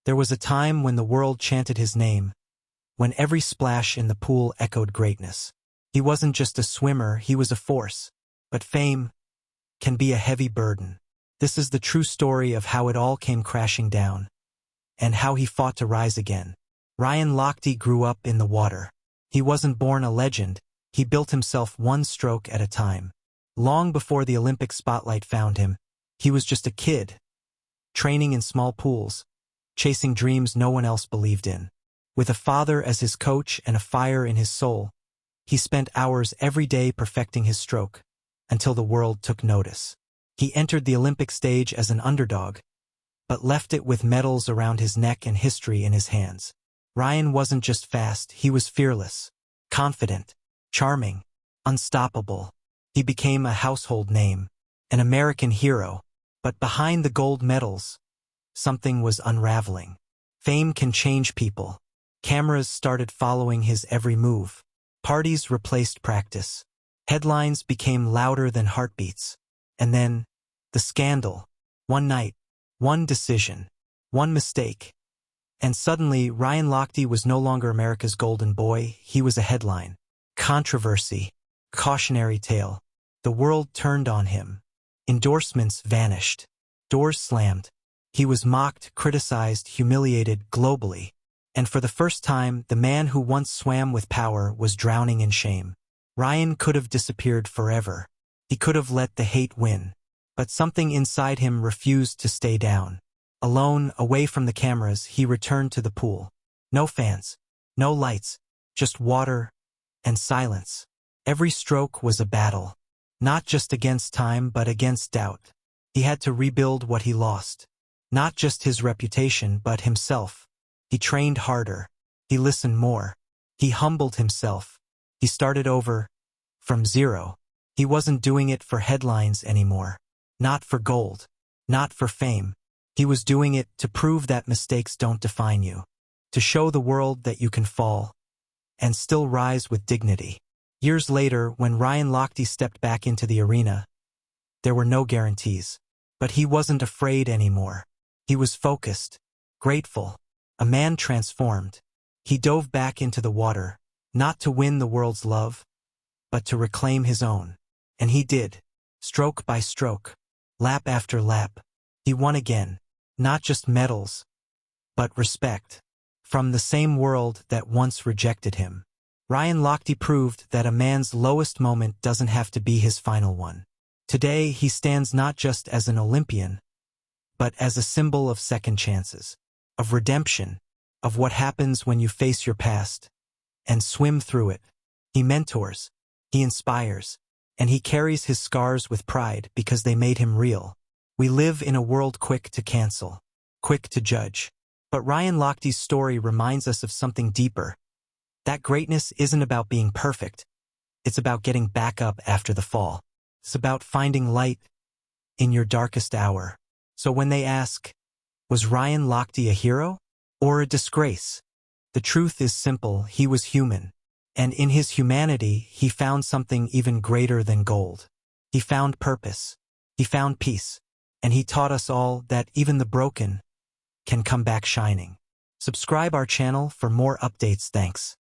There was a time when the world chanted his name, when every splash in the pool echoed greatness. He wasn't just a swimmer, he was a force. But fame can be a heavy burden. This is the true story of how it all came crashing down, and how he fought to rise again. Ryan Lochte grew up in the water. He wasn't born a legend, he built himself one stroke at a time. Long before the Olympic spotlight found him, he was just a kid, training in small pools, chasing dreams no one else believed in. With a father as his coach and a fire in his soul, he spent hours every day perfecting his stroke, until the world took notice. He entered the Olympic stage as an underdog, but left it with medals around his neck and history in his hands. Ryan wasn't just fast, he was fearless, confident, charming, unstoppable. He became a household name, an American hero, but behind the gold medals, something was unraveling. Fame can change people. Cameras started following his every move. Parties replaced practice. Headlines became louder than heartbeats. And then, the scandal. One night, one decision, one mistake. And suddenly, Ryan Lochte was no longer America's golden boy, he was a headline. Controversy. Cautionary tale. The world turned on him. Endorsements vanished. Doors slammed. He was mocked, criticized, humiliated globally. And for the first time, the man who once swam with power was drowning in shame. Ryan could have disappeared forever. He could have let the hate win. But something inside him refused to stay down. Alone, away from the cameras, he returned to the pool. No fans, no lights, just water and silence. Every stroke was a battle. Not just against time, but against doubt. He had to rebuild what he lost. Not just his reputation, but himself. He trained harder. He listened more. He humbled himself. He started over, from zero. He wasn't doing it for headlines anymore. Not for gold. Not for fame. He was doing it to prove that mistakes don't define you. To show the world that you can fall and still rise with dignity. Years later, when Ryan Lochte stepped back into the arena, there were no guarantees. But he wasn't afraid anymore. He was focused, grateful, a man transformed. He dove back into the water, not to win the world's love, but to reclaim his own. And he did, stroke by stroke, lap after lap. He won again, not just medals, but respect. From the same world that once rejected him. Ryan Lochte proved that a man's lowest moment doesn't have to be his final one. Today, he stands not just as an Olympian, but as a symbol of second chances, of redemption, of what happens when you face your past and swim through it. He mentors, he inspires, and he carries his scars with pride because they made him real. We live in a world quick to cancel, quick to judge. But Ryan Lochte's story reminds us of something deeper. That greatness isn't about being perfect. It's about getting back up after the fall. It's about finding light in your darkest hour. So when they ask, was Ryan Lochte a hero or a disgrace? The truth is simple, he was human. And in his humanity, he found something even greater than gold. He found purpose. He found peace. And he taught us all that even the broken can come back shining. Subscribe our channel for more updates. Thanks.